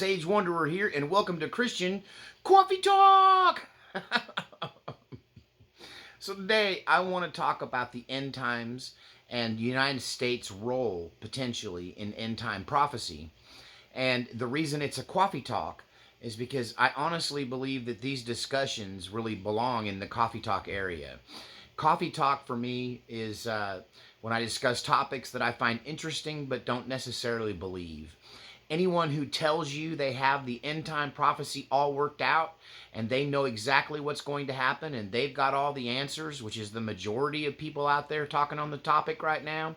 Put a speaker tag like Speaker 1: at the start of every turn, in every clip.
Speaker 1: Sage Wanderer here, and welcome to Christian Coffee Talk! So today, I want to talk about the end times and the United States' role, potentially, in end time prophecy. And the reason it's a coffee talk is because I honestly believe that these discussions really belong in the coffee talk area. Coffee talk for me is when I discuss topics that I find interesting but don't necessarily believe. Anyone who tells you they have the end time prophecy all worked out and they know exactly what's going to happen and they've got all the answers, which is the majority of people out there talking on the topic right now,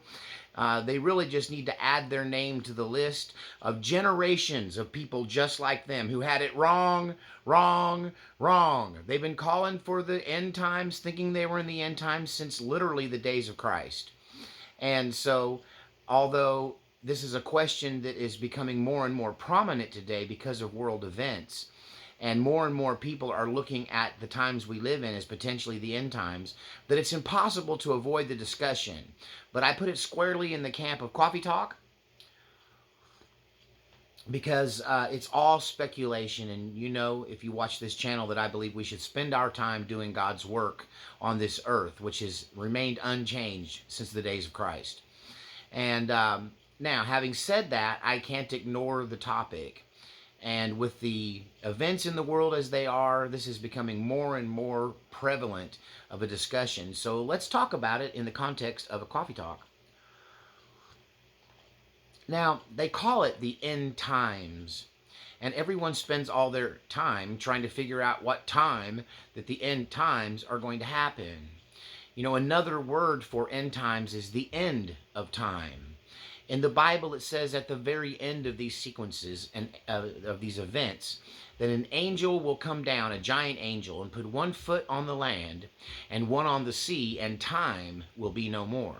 Speaker 1: they really just need to add their name to the list of generations of people just like them who had it wrong, wrong, wrong. They've been calling for the end times, thinking they were in the end times since literally the days of Christ. And so, although this is a question that is becoming more and more prominent today because of world events, and more people are looking at the times we live in as potentially the end times, that it's impossible to avoid the discussion. But I put it squarely in the camp of coffee talk because it's all speculation. And you know, if you watch this channel, that I believe we should spend our time doing God's work on this earth, which has remained unchanged since the days of Christ. And now, having said that, I can't ignore the topic. And with the events in the world as they are, this is becoming more and more prevalent of a discussion. So let's talk about it in the context of a coffee talk. Now, they call it the end times. And everyone spends all their time trying to figure out what time that the end times are going to happen. You know, another word for end times is the end of time. In the Bible, it says at the very end of these sequences and of these events that an angel will come down, a giant angel, and put one foot on the land and one on the sea, and time will be no more.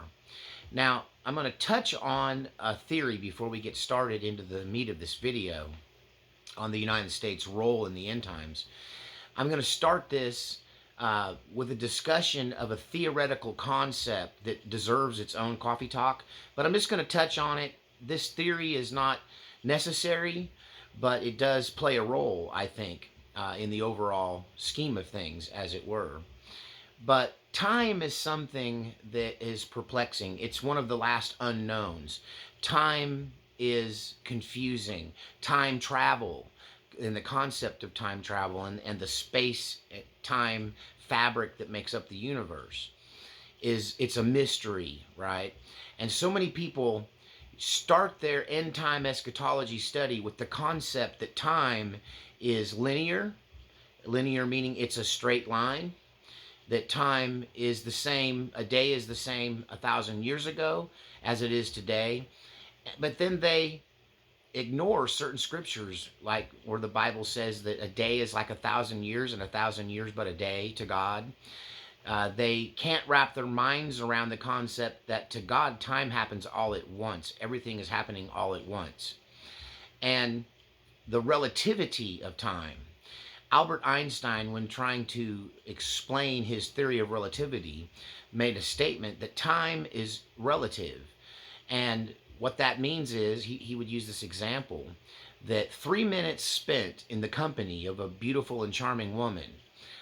Speaker 1: Now, I'm going to touch on a theory before we get started into the meat of this video on the United States' role in the end times. I'm going to start this with a discussion of a theoretical concept that deserves its own coffee talk, but I'm just going to touch on it. This theory is not necessary, but it does play a role, I think, in the overall scheme of things, as it were. But time is something that is perplexing. It's one of the last unknowns. Time is confusing. Time travel, in the concept of time travel and the space time fabric that makes up the universe, it's a mystery, right? And so many people start their end time eschatology study with the concept that time is linear meaning it's a straight line, that time is the same, a day is the same 1,000 years ago as it is today. But then they ignore certain scriptures, like where the Bible says that a day is like 1,000 years and 1,000 years but a day to God. They can't wrap their minds around the concept that to God, time happens all at once. Everything is happening all at once. And the relativity of time. Albert Einstein, when trying to explain his theory of relativity, made a statement that time is relative. And what that means is, he would use this example, that 3 minutes spent in the company of a beautiful and charming woman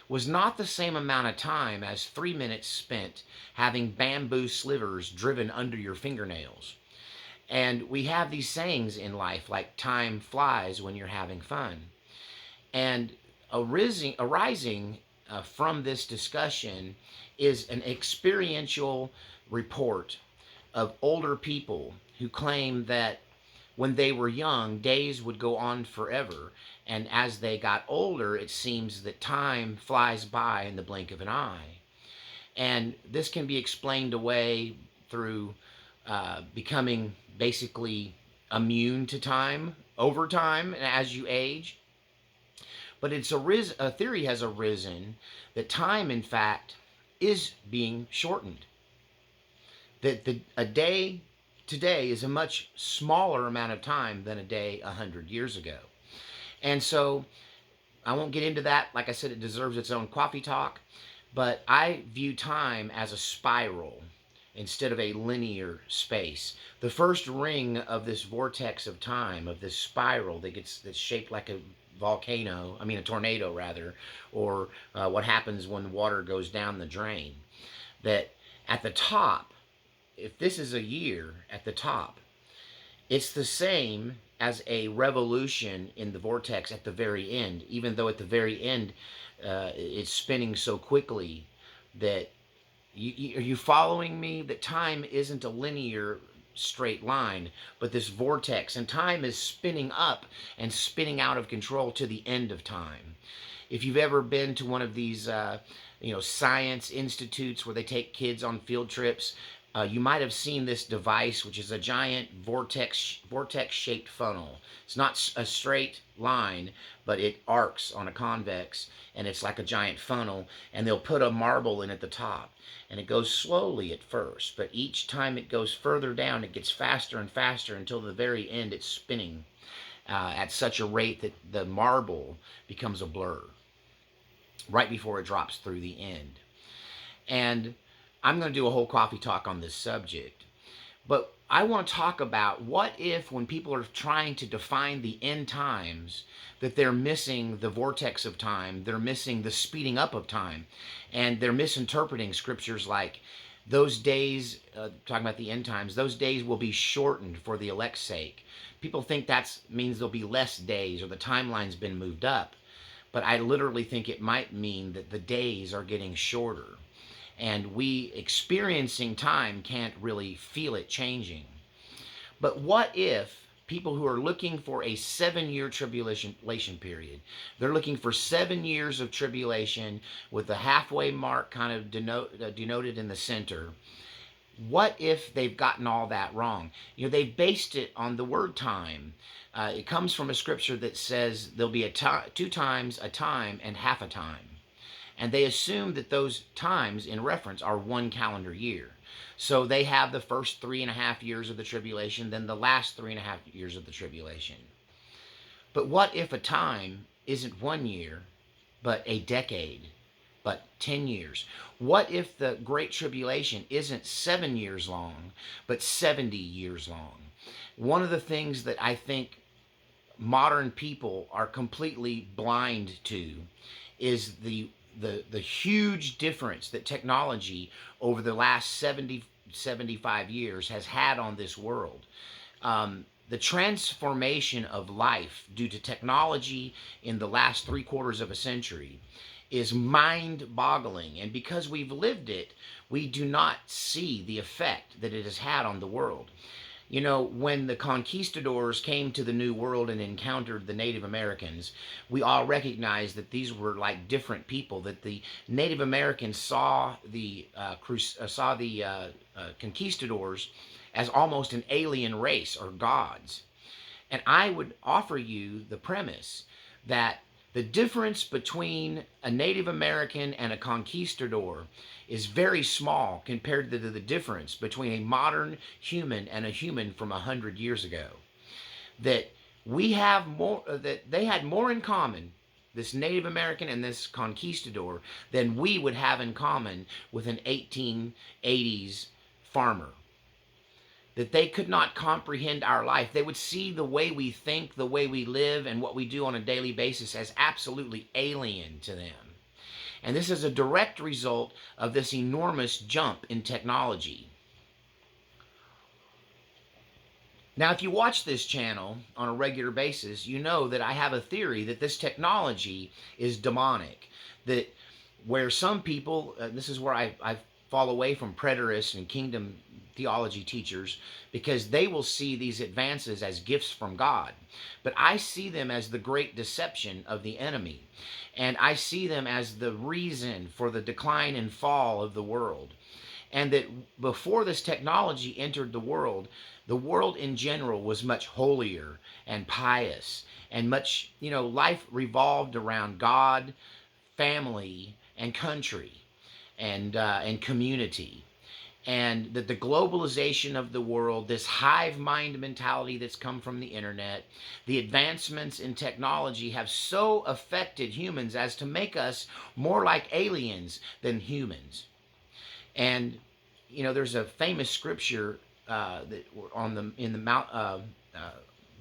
Speaker 1: was not the same amount of time as 3 minutes spent having bamboo slivers driven under your fingernails. And we have these sayings in life, like time flies when you're having fun. And arising from this discussion is an experiential report of older people who claim that when they were young, days would go on forever. And as they got older, it seems that time flies by in the blink of an eye. And this can be explained away through becoming basically immune to time over time and as you age. But a theory has arisen that time, in fact, is being shortened. That a day today is a much smaller amount of time than a day 100 years ago. And so I won't get into that. Like I said, it deserves its own coffee talk. But I view time as a spiral. instead of a linear space. The first ring of this vortex of time, of this spiral that's shaped like a volcano, I mean a tornado rather, or what happens when water goes down the drain, that at the top, if this is a year at the top, it's the same as a revolution in the vortex at the very end, even though at the very end it's spinning so quickly that are you following me? That time isn't a linear straight line, but this vortex, and time is spinning up and spinning out of control to the end of time. If you've ever been to one of these, science institutes where they take kids on field trips, you might have seen this device, which is a giant vortex shaped funnel. It's not a straight line, but it arcs on a convex, and it's like a giant funnel. And they'll put a marble in at the top, and it goes slowly at first, but each time it goes further down, it gets faster and faster until the very end it's spinning at such a rate that the marble becomes a blur right before it drops through the end. And I'm going to do a whole coffee talk on this subject. But I want to talk about what if, when people are trying to define the end times, that they're missing the vortex of time, they're missing the speeding up of time, and they're misinterpreting scriptures like those days, talking about the end times, those days will be shortened for the elect's sake. People think that means there'll be less days or the timeline's been moved up. But I literally think it might mean that the days are getting shorter. And we experiencing time can't really feel it changing. But what if people who are looking for a 7-year tribulation period, they're looking for 7 years of tribulation with the halfway mark kind of denoted in the center, what if they've gotten all that wrong? They've based it on the word time. It comes from a scripture that says there'll be two times a time and half a time. And they assume that those times in reference are 1 calendar year. So they have the first 3.5 years of the tribulation, then the last 3.5 years of the tribulation. But what if a time isn't 1 year, but a decade, but 10 years? What if the Great Tribulation isn't 7 years long, but 70 years long? One of the things that I think modern people are completely blind to is the huge difference that technology over the last 75 years has had on this world. The transformation of life due to technology in the last 3/4 of a century is mind-boggling. And because we've lived it, we do not see the effect that it has had on the world. When the conquistadors came to the New World and encountered the Native Americans, we all recognized that these were like different people, that the Native Americans saw the conquistadors as almost an alien race or gods. And I would offer you the premise that the difference between a Native American and a conquistador is very small compared to the difference between a modern human and a human from 100 years ago. That we have more, that they had more in common, this Native American and this conquistador, than we would have in common with an 1880s farmer. That they could not comprehend our life. They would see the way we think, the way we live, and what we do on a daily basis as absolutely alien to them. And this is a direct result of this enormous jump in technology. Now, if you watch this channel on a regular basis, you know that I have a theory that this technology is demonic. That where some people, this is where I fall away from preterists and kingdom theology teachers, because they will see these advances as gifts from God. But I see them as the great deception of the enemy. And I see them as the reason for the decline and fall of the world. And that before this technology entered the world in general was much holier and pious, and much, life revolved around God, family, and country, and community. And that the globalization of the world, this hive mind mentality that's come from the internet, the advancements in technology have so affected humans as to make us more like aliens than humans. And there's a famous scripture that in the Mount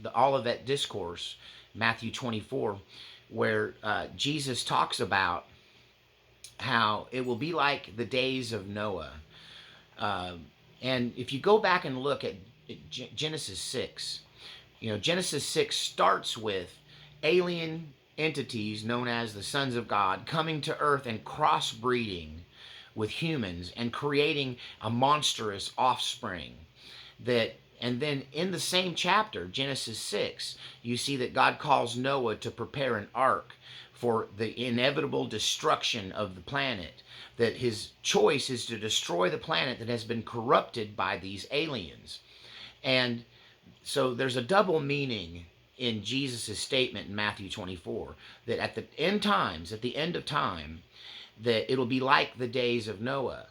Speaker 1: the Olivet Discourse, Matthew 24, where Jesus talks about how it will be like the days of Noah. Uh, and if you go back and look at Genesis 6, Genesis 6 starts with alien entities known as the sons of God coming to earth and crossbreeding with humans and creating a monstrous offspring that. And then in the same chapter, Genesis 6, you see that God calls Noah to prepare an ark for the inevitable destruction of the planet. That his choice is to destroy the planet that has been corrupted by these aliens. And so there's a double meaning in Jesus' statement in Matthew 24 that at the end of time, that it'll be like the days of Noah.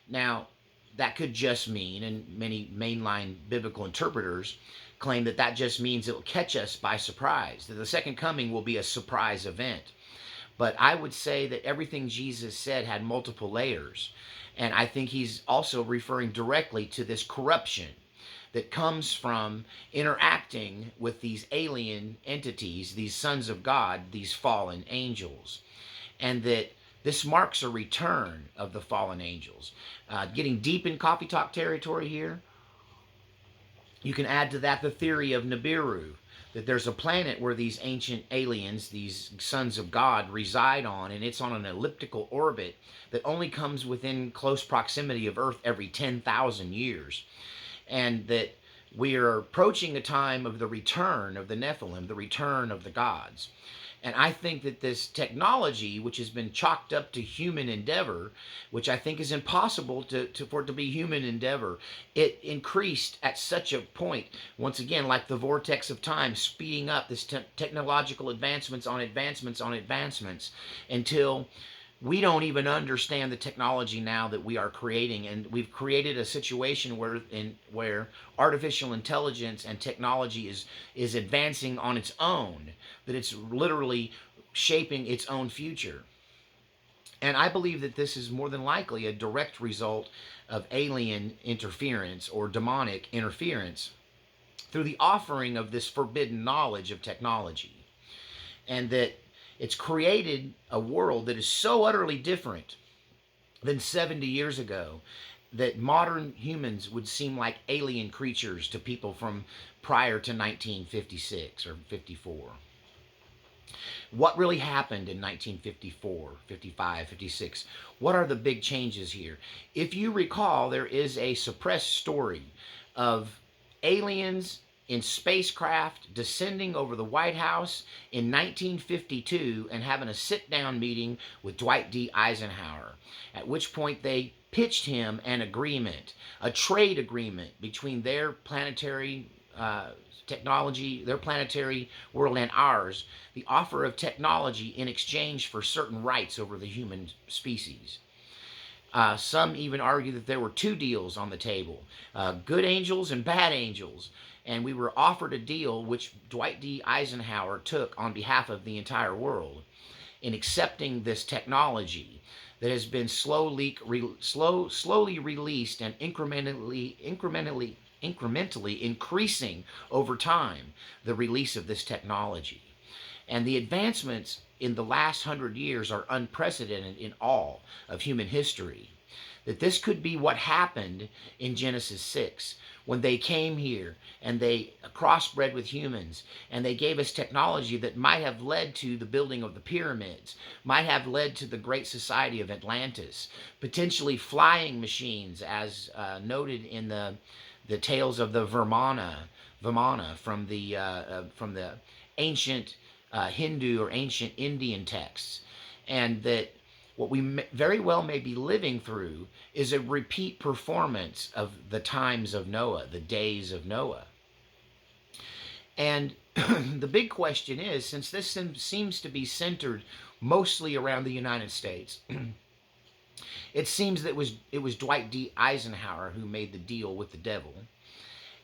Speaker 1: Now, that could just mean, and many mainline biblical interpreters claim that that just means it'll catch us by surprise, that the second coming will be a surprise event. But I would say that everything Jesus said had multiple layers. And I think he's also referring directly to this corruption that comes from interacting with these alien entities, these sons of God, these fallen angels. And that this marks a return of the fallen angels. Getting deep in coffee talk territory here, you can add to that the theory of Nibiru, that there's a planet where these ancient aliens, these sons of God, reside on, and it's on an elliptical orbit that only comes within close proximity of Earth every 10,000 years. And that we are approaching a time of the return of the Nephilim, the return of the gods. And I think that this technology, which has been chalked up to human endeavor, which I think is impossible for it to be human endeavor, it increased at such a point, once again, like the vortex of time, speeding up this technological advancements on advancements on advancements, until we don't even understand the technology now that we are creating. And we've created a situation where artificial intelligence and technology is advancing on its own, that it's literally shaping its own future. And I believe that this is more than likely a direct result of alien interference or demonic interference through the offering of this forbidden knowledge of technology. And that it's created a world that is so utterly different than 70 years ago that modern humans would seem like alien creatures to people from prior to 1956 or 54. What really happened in 1954, 55, 56? What are the big changes here? If you recall, there is a suppressed story of aliens in spacecraft descending over the White House in 1952 and having a sit-down meeting with Dwight D. Eisenhower, at which point they pitched him an agreement, a trade agreement between their planetary technology, their planetary world, and ours, the offer of technology in exchange for certain rights over the human species. Some even argue that there were two deals on the table, good angels and bad angels. And we were offered a deal which Dwight D. Eisenhower took on behalf of the entire world in accepting this technology that has been slowly released and incrementally increasing over time, the release of this technology. And the advancements in the last 100 years are unprecedented in all of human history. That this could be what happened in Genesis 6 when they came here and they crossbred with humans and they gave us technology that might have led to the building of the pyramids, might have led to the great society of Atlantis, potentially flying machines as noted in the tales of the Vimana from the ancient Hindu or ancient Indian texts. And that what we very well may be living through is a repeat performance of the times of Noah, the days of Noah. And the big question is, since this seems to be centered mostly around the United States, it seems that it was Dwight D. Eisenhower who made the deal with the devil.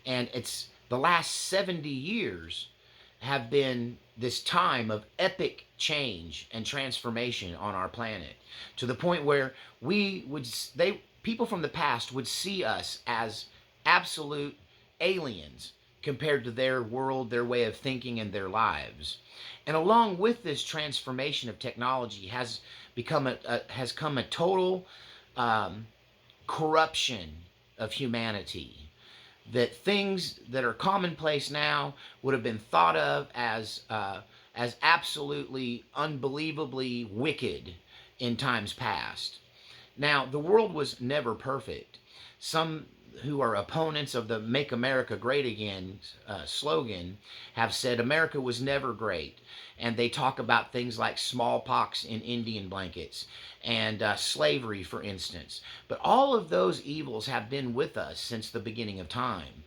Speaker 1: And it's the last 70 years have been this time of epic change and transformation on our planet, to the point where people from the past would see us as absolute aliens compared to their world, their way of thinking, and their lives. And along with this transformation of technology has come a total um, corruption of humanity. That things that are commonplace now would have been thought of as absolutely unbelievably wicked in times past. Now, the world was never perfect. Some who are opponents of the Make America Great Again slogan have said America was never great. And they talk about things like smallpox in Indian blankets and slavery, for instance. But all of those evils have been with us since the beginning of time.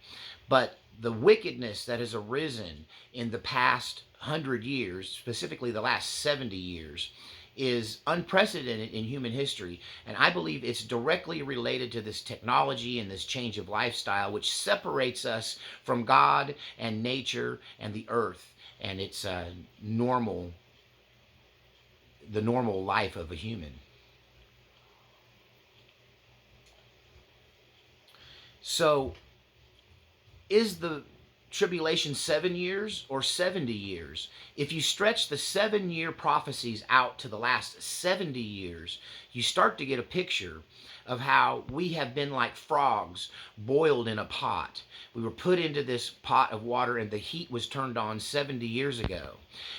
Speaker 1: But the wickedness that has arisen in the past 100 years, specifically the last 70 years, is unprecedented in human history. And I believe it's directly related to this technology and this change of lifestyle, which separates us from God and nature and the earth and its the normal life of a human. So, is the tribulation 7 years or 70 years? If you stretch the 7 year prophecies out to the last 70 years, you start to get a picture of how we have been like frogs boiled in a pot. We were put into this pot of water and the heat was turned on 70 years ago.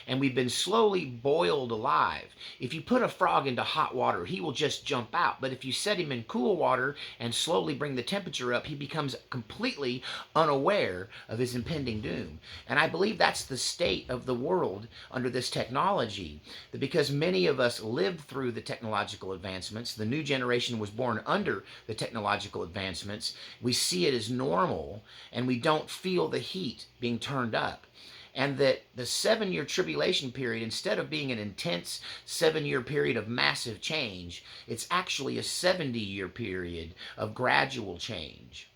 Speaker 1: And we've been slowly boiled alive. If you put a frog into hot water, he will just jump out. But if you set him in cool water and slowly bring the temperature up, he becomes completely unaware of his impending doom. And I believe that's the state of the world under this technology. That because many of us lived through the technological advancements, the new generation was born under the technological advancements, we see it as normal and we don't feel the heat being turned up. And that the 7 year tribulation period, instead of being an intense 7 year period of massive change, it's actually a 70 year period of gradual change.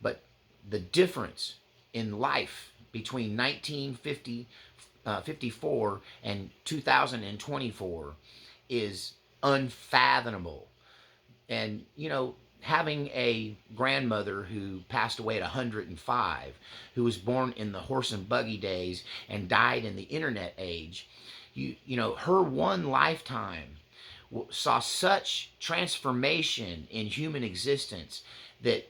Speaker 1: But the difference in life between 1954 and 2024 is unfathomable. And, having a grandmother who passed away at 105, who was born in the horse and buggy days and died in the internet age, her one lifetime saw such transformation in human existence that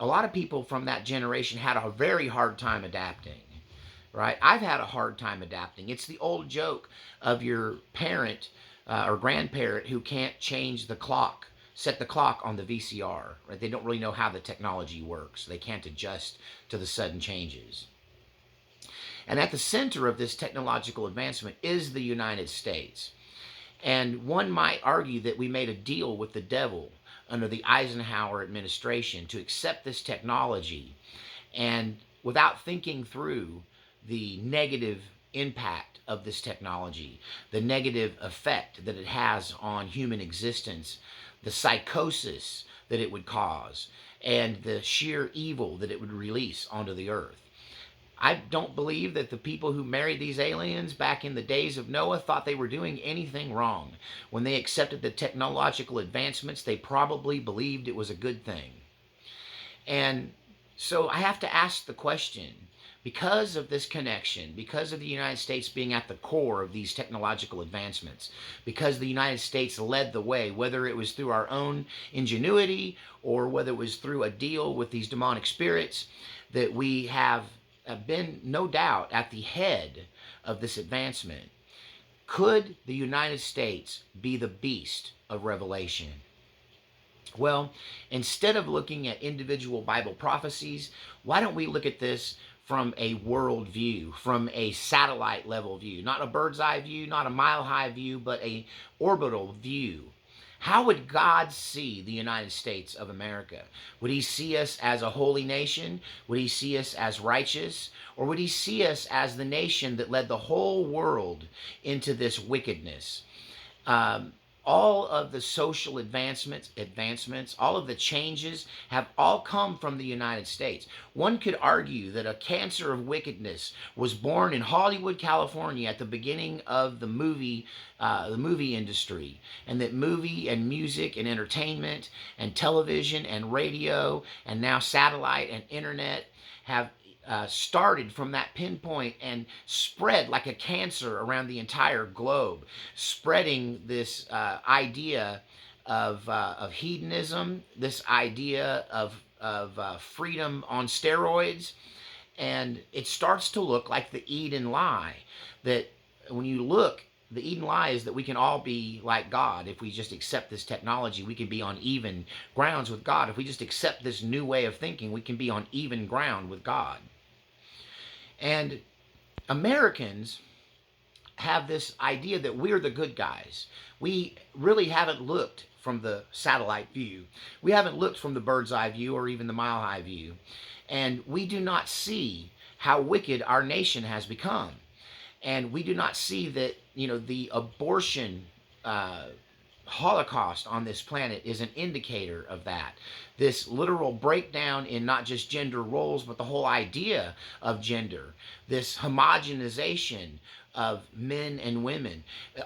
Speaker 1: a lot of people from that generation had a very hard time adapting. Right? I've had a hard time adapting. It's the old joke of your parent or grandparent who can't change the clock, set the clock on the VCR. Right? They don't really know how the technology works. They can't adjust to the sudden changes. And at the center of this technological advancement is the United States. And one might argue that we made a deal with the devil under the Eisenhower administration to accept this technology, and without thinking through the negative impact of this technology, the negative effect that it has on human existence, the psychosis that it would cause, and the sheer evil that it would release onto the earth. I don't believe that the people who married these aliens back in the days of Noah thought they were doing anything wrong. When they accepted the technological advancements, they probably believed it was a good thing. And so I have to ask the question, because of this connection, because of the United States being at the core of these technological advancements, because the United States led the way, whether it was through our own ingenuity or whether it was through a deal with these demonic spirits, that we have been no doubt at the head of this advancement. Could the United States be the beast of Revelation? Well, instead of looking at individual Bible prophecies, why don't we look at this from a world view, from a satellite level view, not a bird's eye view, not a mile high view, but a orbital view? How would God see the United States of America? Would he see us as a holy nation? Would he see us as righteous? Or would he see us as the nation that led the whole world into this wickedness? all of the social advancements, all of the changes have all come from the United States. One could argue that a cancer of wickedness was born in Hollywood, California, at the beginning of the movie industry, and that movie and music and entertainment and television and radio and now satellite and internet have started from that pinpoint and spread like a cancer around the entire globe, spreading this idea of hedonism, this idea of freedom on steroids, and it starts to look like the Eden lie. That when you look, the Eden lie is that we can all be like God. If we just accept this technology, we can be on even grounds with God. If we just accept this new way of thinking, we can be on even ground with God. And Americans have this idea that we're the good guys. We really haven't looked from the satellite view. We haven't looked from the bird's eye view or even the mile high view. And we do not see how wicked our nation has become. And we do not see that, the abortion Holocaust on this planet is an indicator of that. This literal breakdown in not just gender roles, but the whole idea of gender. This homogenization of men and women.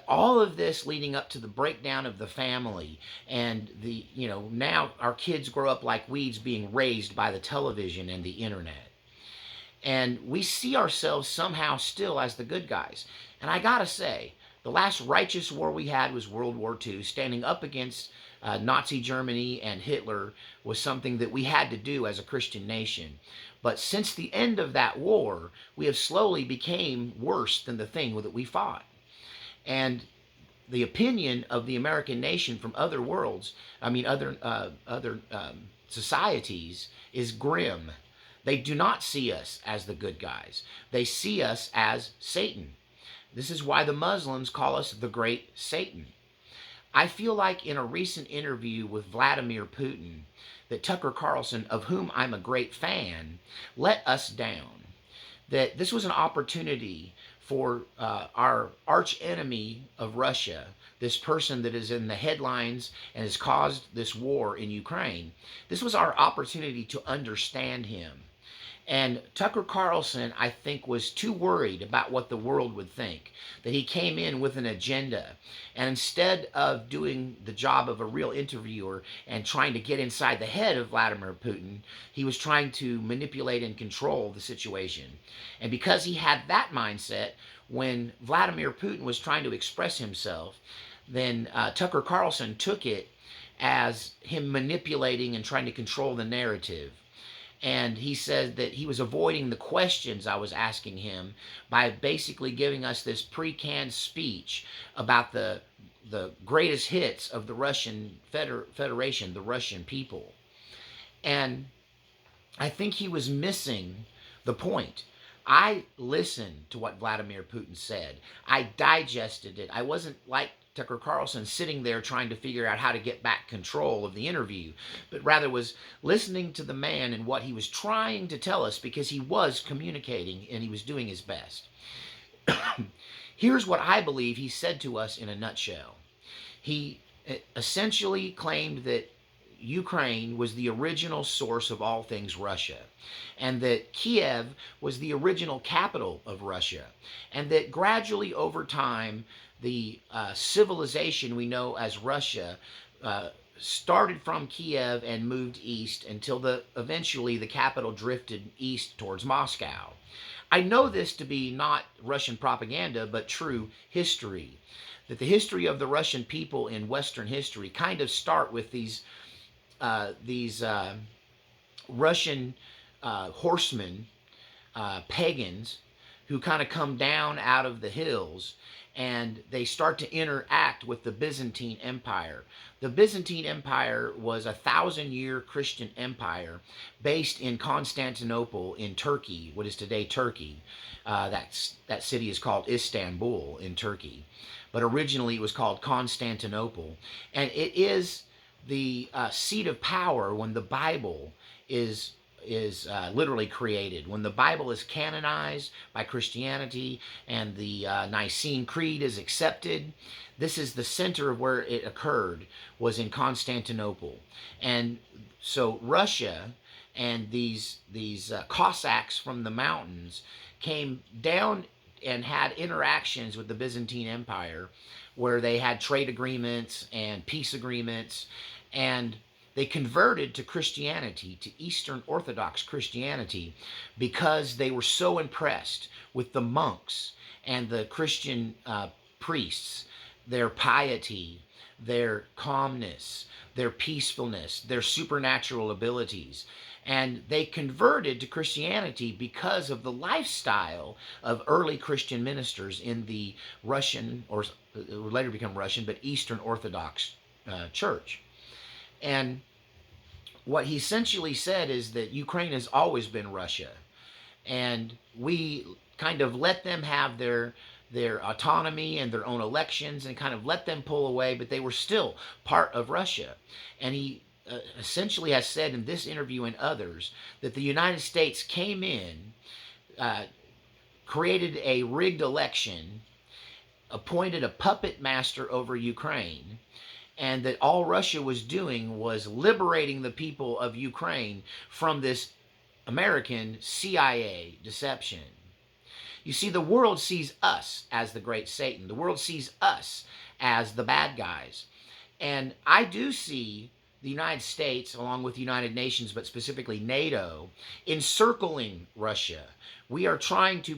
Speaker 1: All of this leading up to the breakdown of the family. And now our kids grow up like weeds being raised by the television and the internet. And we see ourselves somehow still as the good guys. And I gotta say, the last righteous war we had was World War II. Standing up against Nazi Germany and Hitler was something that we had to do as a Christian nation. But since the end of that war, we have slowly became worse than the thing that we fought. And the opinion of the American nation from other worlds, other societies, is grim. They do not see us as the good guys. They see us as Satan. This is why the Muslims call us the Great Satan. I feel like in a recent interview with Vladimir Putin that Tucker Carlson, of whom I'm a great fan, let us down. That this was an opportunity for our arch enemy of Russia, this person that is in the headlines and has caused this war in Ukraine. This was our opportunity to understand him. And Tucker Carlson, I think, was too worried about what the world would think, that he came in with an agenda. And instead of doing the job of a real interviewer and trying to get inside the head of Vladimir Putin, he was trying to manipulate and control the situation. And because he had that mindset, when Vladimir Putin was trying to express himself, then Tucker Carlson took it as him manipulating and trying to control the narrative. And he said that he was avoiding the questions I was asking him by basically giving us this pre-canned speech about the greatest hits of the Russian Federation, the Russian people. And I think he was missing the point. I listened to what Vladimir Putin said. I digested it. I wasn't like Tucker Carlson sitting there trying to figure out how to get back control of the interview, but rather was listening to the man and what he was trying to tell us, because he was communicating and he was doing his best. Here's what I believe he said to us in a nutshell. He essentially claimed that Ukraine was the original source of all things Russia, and that Kiev was the original capital of Russia, and that gradually over time the civilization we know as Russia started from Kiev and moved east until eventually the capital drifted east towards Moscow. I know this to be not Russian propaganda, but true history. That the history of the Russian people in Western history kind of start with these Russian horsemen, pagans, who kind of come down out of the hills, and they start to interact with the Byzantine Empire. The Byzantine Empire was a 1,000-year Christian empire based in Constantinople in Turkey, what is today Turkey. That city is called Istanbul in Turkey, but originally it was called Constantinople. And it is the seat of power when the Bible is is literally created. When the Bible is canonized by Christianity and the Nicene Creed is accepted, this is the center of where it occurred, was in Constantinople. And so Russia and these Cossacks from the mountains came down and had interactions with the Byzantine Empire, where they had trade agreements and peace agreements, and they converted to Christianity, to Eastern Orthodox Christianity, because they were so impressed with the monks and the Christian priests, their piety, their calmness, their peacefulness, their supernatural abilities. And they converted to Christianity because of the lifestyle of early Christian ministers in the Russian, or later become Russian, but Eastern Orthodox Church. And what he essentially said is that Ukraine has always been Russia, and we kind of let them have their autonomy and their own elections and kind of let them pull away, but they were still part of Russia. And he essentially has said in this interview and others that the United States came in, created a rigged election, appointed a puppet master over Ukraine, and that all Russia was doing was liberating the people of Ukraine from this American CIA deception. You see, the world sees us as the great Satan. The world sees us as the bad guys. And I do see the United States, along with the United Nations, but specifically NATO, encircling Russia. We are trying to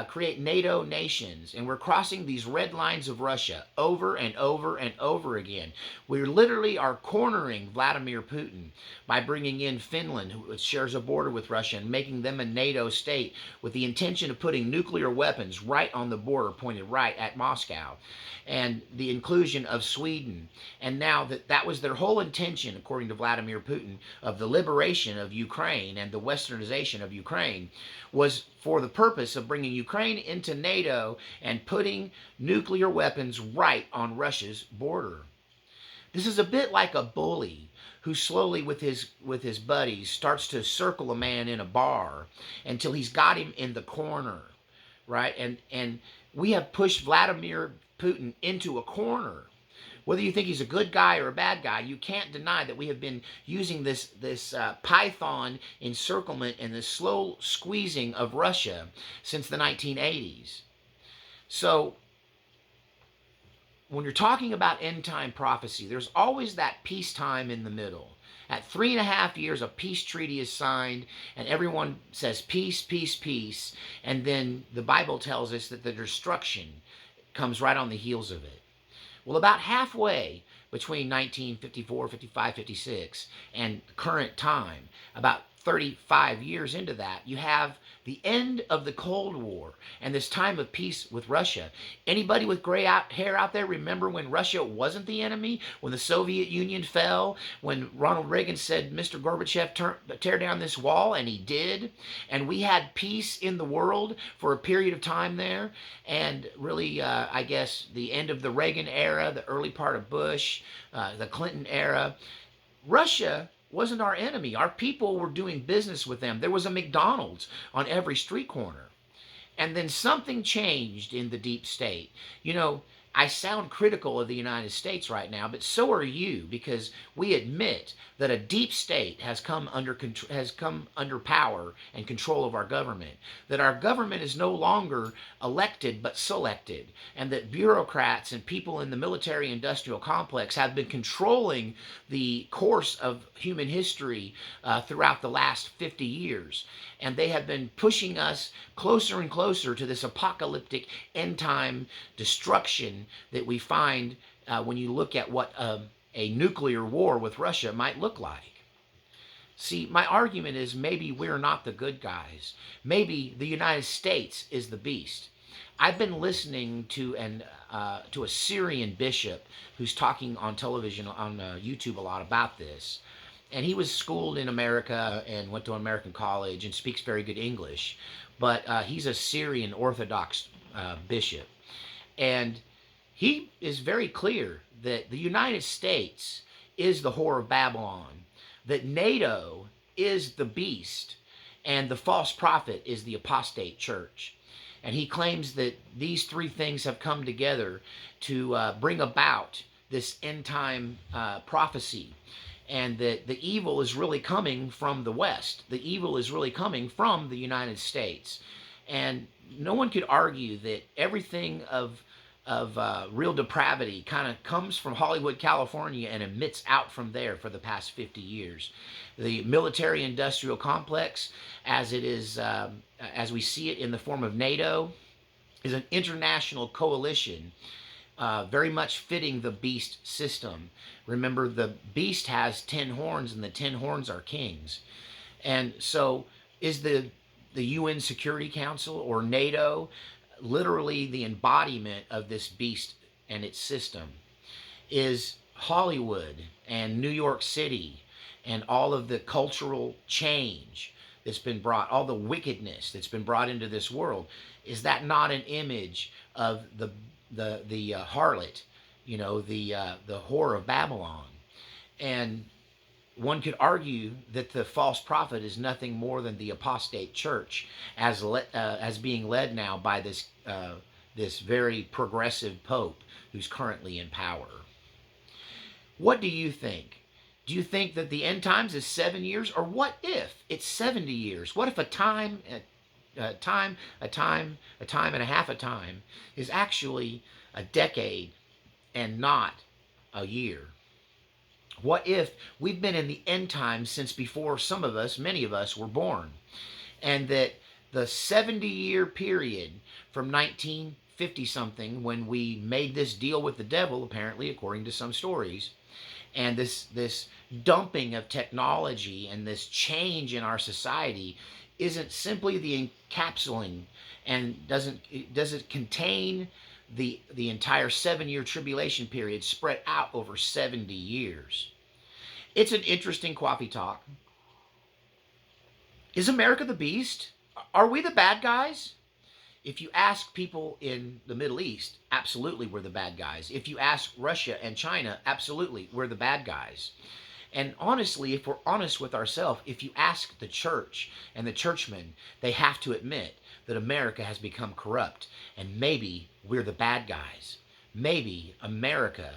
Speaker 1: create NATO nations, and we're crossing these red lines of Russia over and over and over again. We literally are cornering Vladimir Putin by bringing in Finland, who shares a border with Russia, and making them a NATO state with the intention of putting nuclear weapons right on the border, pointed right at Moscow, and the inclusion of Sweden. And now that was their whole intention, according to Vladimir Putin, of the liberation of Ukraine and the westernization of Ukraine, was for the purpose of bringing Ukraine into NATO and putting nuclear weapons right on Russia's border. This is a bit like a bully who slowly, with his buddies, starts to circle a man in a bar until he's got him in the corner, right? And we have pushed Vladimir Putin into a corner. Whether you think he's a good guy or a bad guy, you can't deny that we have been using this python encirclement and this slow squeezing of Russia since the 1980s. So when you're talking about end time prophecy, there's always that peacetime in the middle. At 3.5 years, a peace treaty is signed, and everyone says peace, peace, peace. And then the Bible tells us that the destruction comes right on the heels of it. Well, about halfway between 1954, 55, 56 and current time, about 35 years into that, you have the end of the Cold War and this time of peace with Russia. Anybody with gray hair out there remember when Russia wasn't the enemy? When the Soviet Union fell? When Ronald Reagan said, Mr. Gorbachev, tear down this wall, and he did. And we had peace in the world for a period of time there. And really, I guess, the end of the Reagan era, the early part of Bush, the Clinton era. Russia wasn't our enemy. Our people were doing business with them. There was a McDonald's on every street corner. And then something changed in the deep state. You know, I sound critical of the United States right now, but so are you, because we admit that a deep state has come under power and control of our government. That our government is no longer elected but selected, and that bureaucrats and people in the military-industrial complex have been controlling the course of human history throughout the last 50 years. And they have been pushing us closer and closer to this apocalyptic end-time destruction that we find when you look at what a nuclear war with Russia might look like. See, my argument is maybe we're not the good guys. Maybe the United States is the beast. I've been listening to a Syrian bishop who's talking on television, on YouTube a lot about this. And he was schooled in America and went to an American college and speaks very good English. But he's a Syrian Orthodox bishop. And he is very clear that the United States is the whore of Babylon, that NATO is the beast, and the false prophet is the apostate church. And he claims that these three things have come together to bring about this end time prophecy, and that the evil is really coming from the West. The evil is really coming from the United States. And no one could argue that everything of real depravity kind of comes from Hollywood, California, and emits out from there for the past 50 years. The military-industrial complex, as it is, as we see it in the form of NATO, is an international coalition, very much fitting the beast system. Remember, the beast has 10 horns, and the 10 horns are kings. And so, is the UN Security Council or NATO literally the embodiment of this beast and its system? Is Hollywood and New York City and all of the cultural change that's been brought, all the wickedness that's been brought into this world, is that not an image of the harlot, the whore of Babylon? And one could argue that the false prophet is nothing more than the apostate church, as being led now by this very progressive pope who's currently in power. What do you think? Do you think that the end times is 7 years, or what if it's 70 years? What if a time and a half a time is actually a decade and not a year? What if we've been in the end times since before many of us were born, and that the 70-year period from 1950 something, when we made this deal with the devil, apparently, according to some stories, and this dumping of technology and this change in our society isn't simply the encapsulating, and doesn't contain the entire 7-year tribulation period spread out over 70 years. It's an interesting coffee talk. Is America the beast? Are we the bad guys? If you ask people in the Middle East, absolutely we're the bad guys. If you ask Russia and China, absolutely we're the bad guys. And honestly, if we're honest with ourselves, if you ask the church and the churchmen, they have to admit that America has become corrupt, and maybe we're the bad guys. Maybe America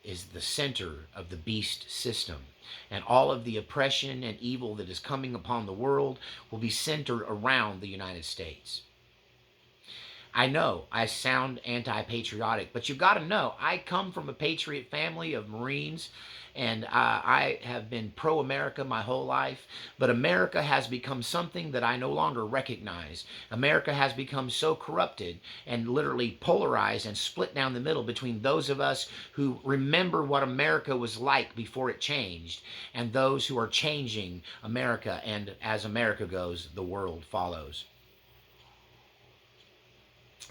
Speaker 1: is the center of the beast system, and all of the oppression and evil that is coming upon the world will be centered around the United States. I know I sound anti-patriotic, but you've got to know I come from a patriot family of Marines, and I have been pro-America my whole life. But America has become something that I no longer recognize. America has become so corrupted and literally polarized and split down the middle between those of us who remember what America was like before it changed, and those who are changing America, and as America goes, the world follows.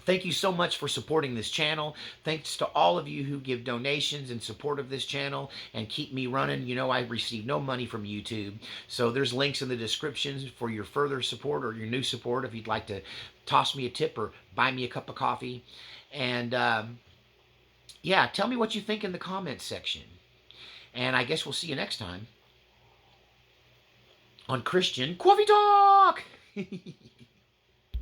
Speaker 1: Thank you so much for supporting this channel. Thanks to all of you who give donations in support of this channel and keep me running. You know, I receive no money from YouTube. So there's links in the description for your further support or your new support if you'd like to toss me a tip or buy me a cup of coffee. And yeah, tell me what you think in the comments section. And I guess we'll see you next time on Christian Coffee Talk.